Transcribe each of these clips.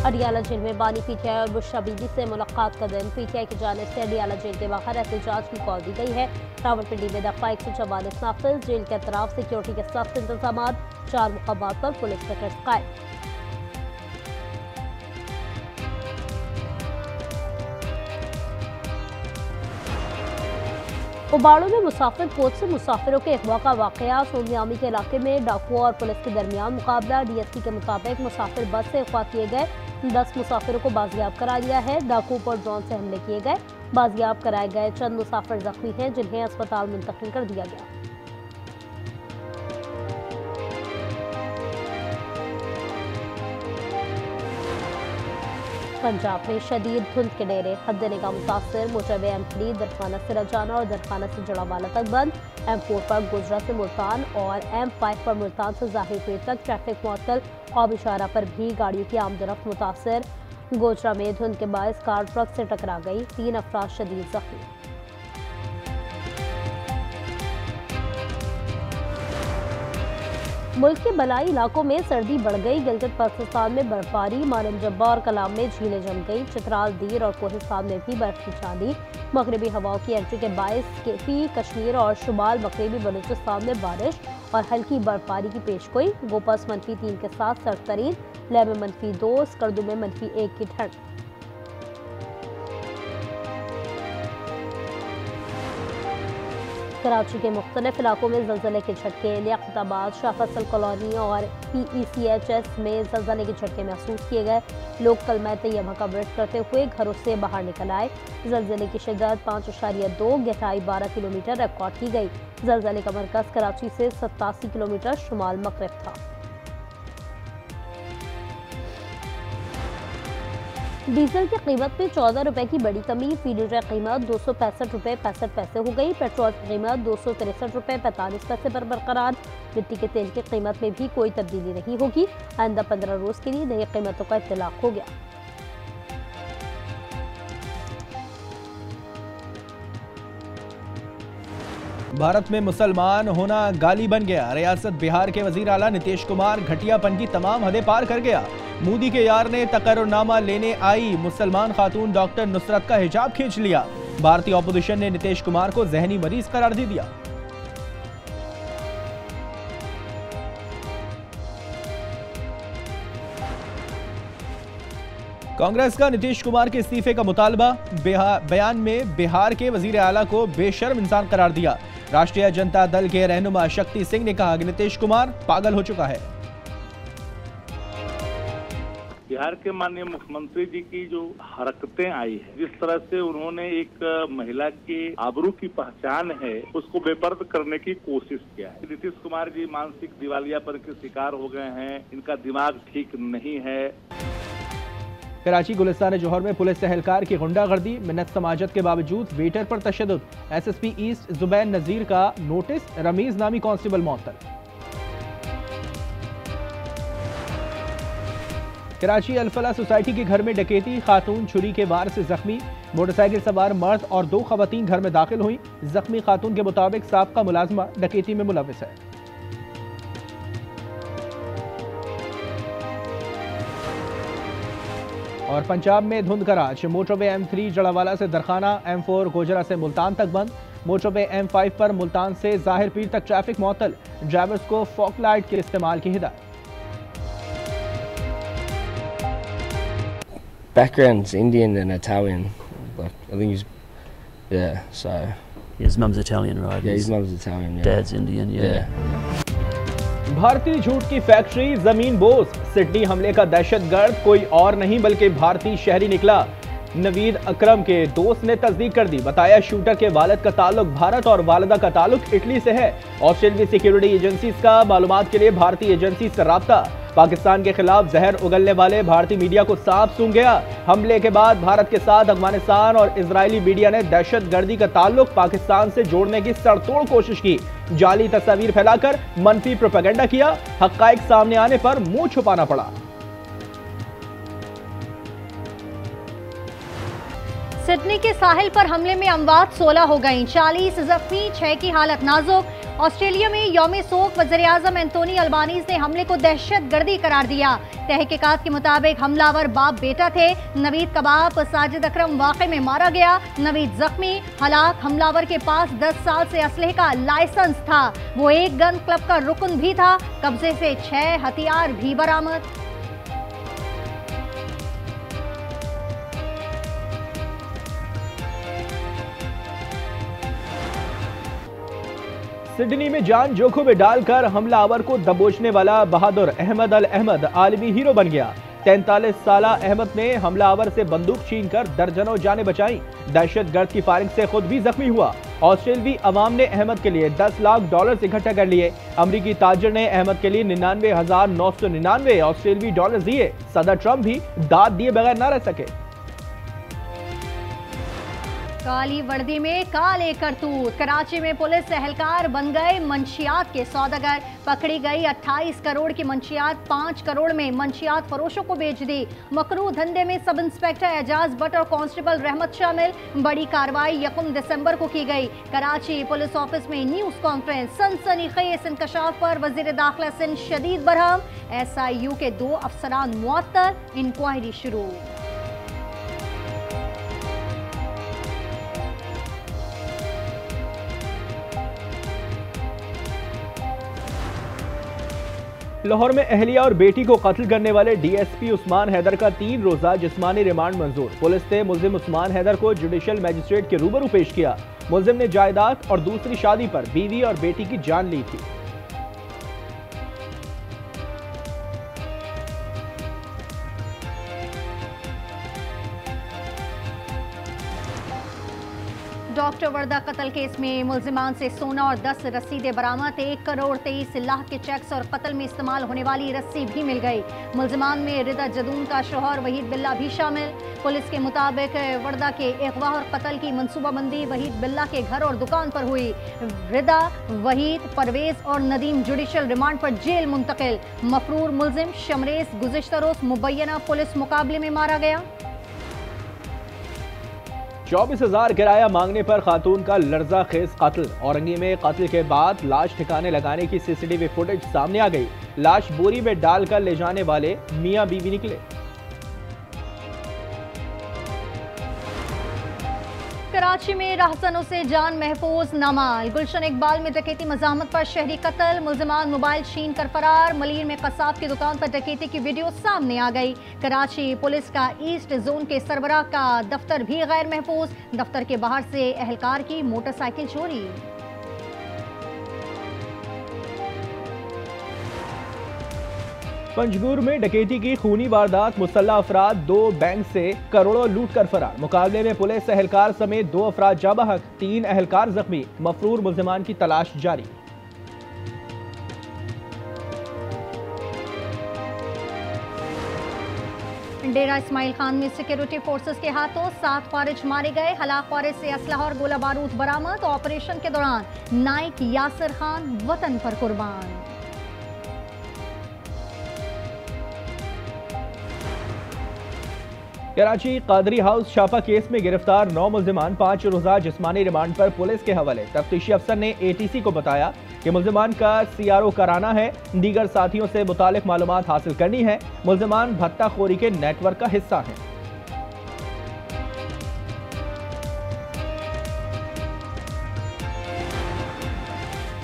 Adiala jail में बानी PTI और बुशरा बीबी से मुलाकात का दिन। पीटीआई की जानिब से अडियाला जेल के बाहर एहतजाज की कॉल दी गई है। रावलपिंडी में दफा 144 नाफिज। जेल के अतराफ सिक्योरिटी के सख्त इंतजाम। 4 मुकामात पर पुलिस पिकेट्स कायम। उबाड़ो में मुसाफिर कोच से मुसाफिरों के अगवा का वाकया। सोनियामी के इलाके में डाकुओं और पुलिस के दरमियान मुकाबला। डीएसपी के मुताबिक मुसाफिर बस से अगवा किए गए। 10 मुसाफिरों को बाजियाब करा लिया है। डाकुओं पर ड्रोन से हमले किए गए। बाजियाब कराए गए चंद मुसाफिर जख्मी हैं, जिन्हें अस्पताल मुंतकिल कर दिया गया। पंजाब में शदीद धुंध के डेरे। हद निगाह मुतासर। मोटरवे M3 दरखाना से रजाना और दरखाना से जड़ावाला तक बंद। M4 पर गुजरा से मुल्तान और M5 पर मुल्तान से जाहिर पीर तक ट्रैफिक मुअत्तल। क़ौमी शाहरा पर भी गाड़ियों की आमदरफ्त मुतासर। गोजरा में धुंध के बायस कार ट्रक से टकरा गई। 3 अफराद शदीद जख्मी। मुल्क के बलाई इलाकों में सर्दी बढ़ गई। गिलगित बल्तिस्तान में बर्फबारी। मालम जब्बा और कलाम में झीलें जम गई। चित्राल, दीर और कोहिस्तान में भी बर्फ की चांदी। मगरबी हवाओं की एंट्री के बायस केपी, कश्मीर और शुमाल मगरबी बलूचिस्तान में बारिश और हल्की बर्फबारी की पेशगोई। गोपस -3 के साथ सर्द तरीन। लेह में -2, स्कर्दू में -1 की ठंड। कराची के मुख्तलिफ इलाकों में ज़लज़ले के झटके। लियाकताबाद, शाह फैसल कॉलोनी और PECHS में ज़लज़ले के झटके महसूस किए गए। लोग कलमा तैयबा का व्रत करते हुए घरों से बाहर निकल आए। ज़लज़ले की शिद्दत 5.2, गहराई 12 किलोमीटर रिकॉर्ड की गई। ज़लज़ले का मरकज़ कराची से 87 किलोमीटर शुमाल मगरिब था। डीजल की कीमत में 14 रुपए की बड़ी कमी। फीडर कीमत 265 रुपए 65 पैसे हो गई। पेट्रोल की कीमत 263 रुपए 45 पैसे पर बरकरार। मिट्टी के तेल की कीमत में भी कोई तब्दीली नहीं होगी। आइंदा 15 रोज के लिए नई कीमतों का इत्तलाक हो गया। भारत में मुसलमान होना गाली बन गया। रियासत बिहार के वजीर आला नीतीश कुमार घटियापन की तमाम हदें पार कर गया। मोदी के यार ने तकर्रुरनामा लेने आई मुसलमान खातून डॉक्टर नुसरत का हिजाब खींच लिया। भारतीय ऑपोजिशन ने नीतीश कुमार को जहनी मरीज करार दे दिया। कांग्रेस का नीतीश कुमार के इस्तीफे का मुतालबा। बयान में बिहार के वजीर आला को बेशर्म इंसान करार दिया। राष्ट्रीय जनता दल के रहनुमा शक्ति सिंह ने कहा कि नीतीश कुमार पागल हो चुका है। बिहार के माननीय मुख्यमंत्री जी की जो हरकतें आई है, जिस तरह से उन्होंने एक महिला की आबरू की पहचान है उसको बेपर्द करने की कोशिश किया है। नीतीश कुमार जी मानसिक दिवालियापन के शिकार हो गए हैं। इनका दिमाग ठीक नहीं है। कराची गुलिस्तान जौहर में पुलिस एहलकार की गुंडागर्दी। मिन्नत समाजत के बावजूद वेटर पर तशद्दुद। SSP ईस्ट जुबैन नजीर का नोटिस। रमीज नामी कांस्टेबल मुअत्तल। कराची अल्फला सोसाइटी के घर में डकैती। खातून छुरी के वार से जख्मी। मोटरसाइकिल सवार मर्द और 2 खवातीन घर में दाखिल हुई। जख्मी खातून के मुताबिक साबका मुलाजमा डकैती में मुलविस है। और पंजाब में धुंध का राज। मोटरवे M3 जड़ावाला से दरखाना, M4 गोजरा से मुल्तान तक बंद। मोटरवे M5 पर मुल्तान से जाहिर पीर तक ट्रैफिक मुअत्तल। ड्राइवर्स को फॉग लाइट के इस्तेमाल की हिदायत। Background's Indian and Italian. Like, I think he's, yeah, so. His mum's Italian, right? Yeah, his mum's Italian, yeah. Dad's Indian, yeah. भारतीय झूठ की फैक्ट्री जमीन बोझ। सिडनी हमले का दहशतगर्द कोई और नहीं बल्कि भारतीय शहरी निकला। नवीद अकरम के दोस्त ने तस्दीक कर दी। बताया शूटर के वालिद का ताल्लुक भारत और वालिदा का ताल्लुक इटली से है। ऑस्ट्रेलियाई सिक्योरिटी एजेंसीज का मालूमात के लिए भारतीय एजेंसी से राब्ता। पाकिस्तान के खिलाफ जहर उगलने वाले भारतीय मीडिया को सांप सूंघ गया। हमले के बाद भारत के साथ अफगानिस्तान और इजरायली मीडिया ने दहशतगर्दी का ताल्लुक पाकिस्तान से जोड़ने की सड़तोड़ कोशिश की। जाली तस्वीर फैलाकर मनफी प्रोपेगेंडा किया। हक़ाइक़ सामने आने पर मुंह छुपाना पड़ा। सिडनी के साहिल पर हमले में अमवात 16 हो गईं। 40 जख्मी, 6 की हालत नाजुक। ऑस्ट्रेलिया में यौम शोक वज़ीर-ए-आज़म एंटोनी अल्बानीज़ ने हमले को दहशतगर्दी करार दिया। तहकीकात के मुताबिक हमलावर बाप बेटा थे। नवीद का बाप साजिद अकरम वाक़े में मारा गया। नवीद जख्मी, हलाक। हमलावर के पास 10 साल से असलहे का लाइसेंस था। वो एक गन क्लब का रुकन भी था। कब्जे से 6 हथियार भी बरामद। सिडनी में जान जोखिम में डालकर हमलावर को दबोचने वाला बहादुर अहमद अल अहमद आलमी हीरो बन गया। 43 साल अहमद ने हमलावर से बंदूक छीनकर दर्जनों जानें बचाई। दहशतगर्द की फायरिंग से खुद भी जख्मी हुआ। ऑस्ट्रेलवी अवाम ने अहमद के लिए $10 लाख इकट्ठा कर लिए। अमरीकी ताजिर ने अहमद के लिए 99,999 ऑस्ट्रेलवी डॉलर दिए। सदर ट्रंप भी दाद दिए बगैर न रह सके। काली वर्दी में काले करतूत। कराची में पुलिस एहलकार बन गए मंशियात के सौदागर। पकड़ी गई 28 करोड़ की मंशियात 5 करोड़ में मंशियात फरोशों को बेच दी। मकरूह धंधे में सब इंस्पेक्टर एजाज भट्ट और कांस्टेबल रहमत शामिल। बड़ी कार्रवाई 1 दिसंबर को की गई। कराची पुलिस ऑफिस में न्यूज कॉन्फ्रेंस। सनसनीखेज इंकशाफ पर वजीर दाखिला सिंध शदीद बरहम। SIU के 2 अफसरान मुअत्तल। इंक्वायरी शुरू। लाहौर में अहलिया और बेटी को कत्ल करने वाले DSP उस्मान हैदर का 3 रोजा जिस्मानी रिमांड मंजूर। पुलिस ने मुल्जिम उस्मान हैदर को जुडिशल मजिस्ट्रेट के रूबरू पेश किया। मुल्जिम ने जायदाद और दूसरी शादी पर बीवी और बेटी की जान ली थी। डॉक्टर वर्दा कत्ल केस में मुल्जिमान से सोना और 10 रसीदें बरामद। 1 करोड़ 23 लाख के चेक्स और कत्ल में इस्तेमाल होने वाली रस्सी भी मिल गई। मुल्जिमान में रिदा जदून का शौहर वहीद बिल्ला भी शामिल। पुलिस के मुताबिक वर्दा के अगवा और कत्ल की मनसूबाबंदी वहीद बिल्ला के घर और दुकान पर हुई। रिदा, वहीद, परवेज और नदीम जुडिशल रिमांड पर जेल मुंतकिल। मफरूर मुल्जिम शमरेज गुज़िश्ता रोज मुबैना पुलिस मुकाबले में मारा गया। 24,000 किराया मांगने पर खातून का लर्जा खेज कत्ल। औरंगी में कत्ल के बाद लाश ठिकाने लगाने की CCTV फुटेज सामने आ गई। लाश बोरी में डालकर ले जाने वाले मियां बीवी निकले। कराची में राहजनों से जान महफूज नामाल। गुलशन इकबाल में डकैती मज़ाहमत पर शहरी कत्ल। मुल्जिमान मोबाइल छीन कर फरार। मलीर में कसाब की दुकान पर डकैती की वीडियो सामने आ गई। कराची पुलिस का ईस्ट जोन के सरबराह का दफ्तर भी गैर महफूज। दफ्तर के बाहर से एहलकार की मोटरसाइकिल चोरी। पंजगुर में डकैती की खूनी वारदात। मुसल्ला अफराद 2 बैंक से करोड़ों लूट कर फरार। मुकाबले में पुलिस एहलकार समेत 2 अफराद जा बहक। 3 एहलकार जख्मी। मफरूर मुल्जिमान की तलाश जारी। डेरा इस्माइल खान में सिक्योरिटी फोर्सेस के हाथों 7 फारिज मारे गए। हलाक फारिज से असलहा और गोला बारूद बरामद। ऑपरेशन के दौरान नाइक यासिर खान वतन पर कुर्बान। कराची कादरी हाउस छापा केस में गिरफ्तार 9 मुल्जिमान 5 रोजा जिस्मानी रिमांड पर पुलिस के हवाले। तफ्तीशी अफसर ने ATC को बताया कि मुल्जिमान का CRO कराना है। दीगर साथियों से मुतालिक मालूमात हासिल करनी है। मुल्जिमान भत्ताखोरी के नेटवर्क का हिस्सा हैं।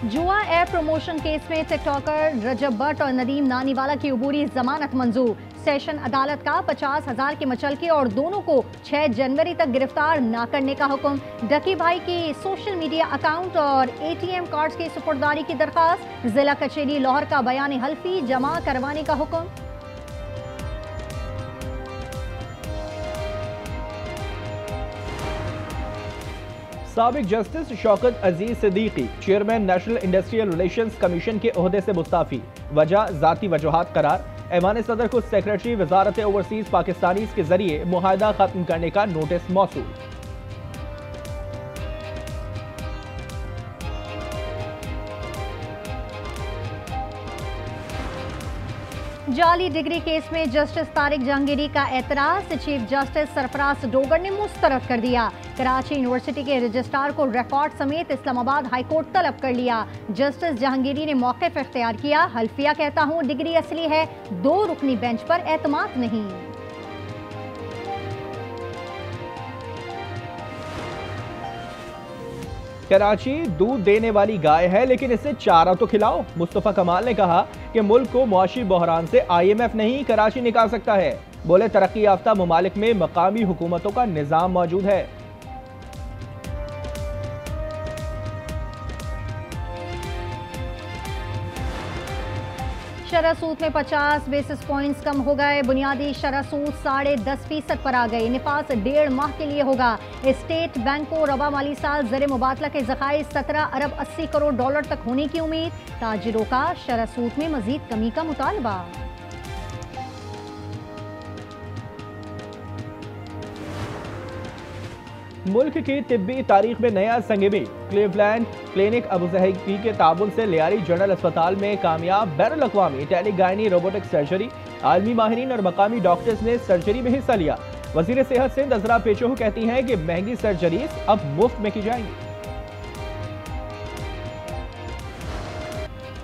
जुआ ऐप प्रमोशन केस में टिकटॉकर रजब भट्ट और नदीम नानीवाला की अबूरी जमानत मंजूर। सेशन अदालत का 50,000 की मचलके और दोनों को 6 जनवरी तक गिरफ्तार न करने का हुक्म। डकी भाई की सोशल मीडिया अकाउंट और ATM कार्ड्स की सुपुर्दारी की दरखास्त। जिला कचेरी लाहौर का बयान हल्फी जमा करवाने का हुक्म। साबिक justice Shaukat Aziz Siddiqui chairman national industrial relations commission के ओहदे से मुस्ताफी। वजह जाती वजूहात करार। ऐवान सदर को सेक्रेटरी वजारत ओवरसीज पाकिस्तानीज के जरिए मुआहदा खत्म करने का नोटिस मौसूल। जाली डिग्री केस में जस्टिस तारिक जहांगीरी का एतराज चीफ जस्टिस सरफराज डोगर ने मुस्तरद कर दिया। कराची यूनिवर्सिटी के रजिस्ट्रार को रिकॉर्ड समेत इस्लामाबाद हाईकोर्ट तलब कर लिया। जस्टिस जहांगीरी ने मौक़िफ़ इख्तियार किया। हल्फिया कहता हूँ डिग्री असली है, 2 रुकनी बेंच पर एतमाद नहीं। कराची दूध देने वाली गाय है, लेकिन इसे चारा तो खिलाओ। मुस्तफा कमाल ने कहा कि मुल्क को मुआशी बहरान से IMF नहीं कराची निकाल सकता है। बोले तरक्की याफ्ता ममालिक में मकामी हुकूमतों का निज़ाम मौजूद है। शरह सूद में 50 बेसिस पॉइंट्स कम हो गए। बुनियादी शरह सूद 10.5% पर आ गई। निफास 1.5 माह के लिए होगा। स्टेट बैंक को रबा माली साल ज़र मुबादला के ज़खाइर 17 अरब 80 करोड़ डॉलर तक होने की उम्मीद। ताजिरों का शरह सूद में मजीद कमी का मुतालबा। मुल्क की तिब्बी तारीख में नया संगीबी। क्लीवलैंड क्लिनिक अबू ज़हबी के ताबुन से लियारी जनरल अस्पताल में कामयाब बैनुल-अक़वामी टेलीगाइनी रोबोटिक सर्जरी। आलमी माहिरीन और मकामी डॉक्टर्स ने सर्जरी में हिस्सा लिया। वज़ीर सेहत सिंध अज़रा पेचोह कहती हैं कि महंगी सर्जरीज अब मुफ्त में की जाएंगी।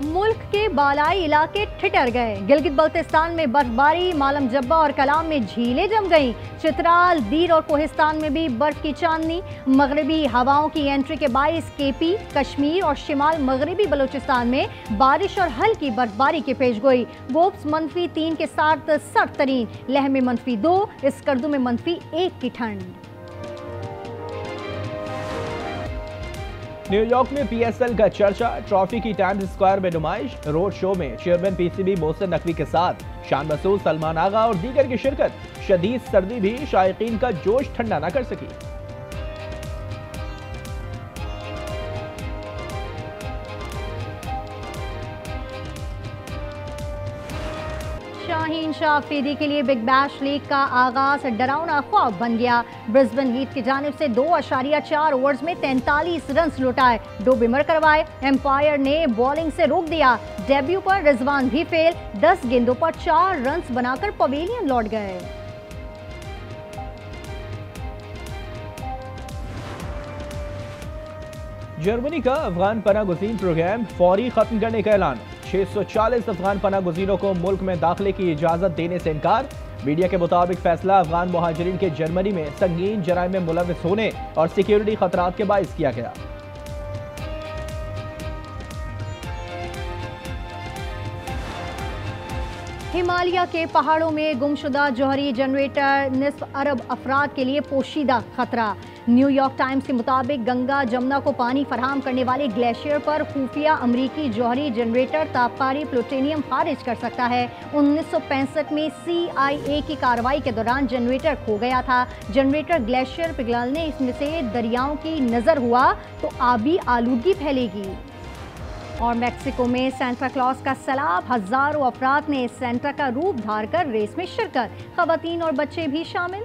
मुल्क के बालाई इलाके ठिठर गए। गिलगित बल्तिस्तान में बर्फबारी, मालम जब्बा और कलाम में झीलें जम गईं। चित्राल, दीर और कोहिस्तान में भी बर्फ की चांदनी। मगरबी हवाओं की एंट्री के बाइस KP, कश्मीर और शिमाल मगरबी बलूचिस्तान में बारिश और हल्की बर्फबारी की पेशगोई। वोब्स -3 के साथ सर्द तरीन। लेह में -2, स्कर्दू में -1 की ठंड। न्यूयॉर्क में PSL का चर्चा। ट्रॉफी की टाइम्स स्क्वायर में नुमाइश। रोड शो में चेयरमैन PCB मोहसिन नकवी के साथ शान मसूद, सलमान आगा और दीगर की शिरकत। शदीद सर्दी भी शायकीन का जोश ठंडा न कर सकी। शाहीन शाह अफरीदी के लिए बिग बैश लीग का आगाज डरावना ख्वाब बन गया। ब्रिस्बेन हीट की जानिब से 2.4 ओवर्स में 43 रन लुटाए, 2 बिमर करवाए। एम्पायर ने बॉलिंग से रोक दिया। डेब्यू पर रिजवान भी फेल। 10 गेंदों पर 4 रन बनाकर पवेलियन लौट गए। जर्मनी का अफगान पनाह गुज़ीन प्रोग्राम फौरी खत्म करने का ऐलान। 640 अफगान पनाह गुज़ीनों को मुल्क में दाखिले की इजाज़त देने से इनकार। मीडिया के मुताबिक फैसला अफगान मुहाजिरीन के जर्मनी में संगीन जराइम में मुलविस होने और सिक्योरिटी खतरात के बाइस किया गया। हिमालय के पहाड़ों में गुमशुदा जौहरी जनरेटर, निस्फ अरब अफराद के लिए पोशीदा खतरा। न्यूयॉर्क टाइम्स के मुताबिक गंगा जमुना को पानी फराहम करने वाले ग्लेशियर पर खुफिया अमरीकी जौहरी जनरेटर ताबकारी प्लूटोनियम खारिज कर सकता है। 1965 में CIA की कार्रवाई के दौरान जनरेटर खो गया था। जनरेटर ग्लेशियर पिघलने इसमें से दरियाओं की नज़र हुआ तो आबी आलूगी फैलेगी। और मैक्सिको में सेंटा क्लॉज का सैलाब, हजारों अफराद ने सेंटा का रूप धार कर रेस में शिरकत। खवातीन और बच्चे भी शामिल।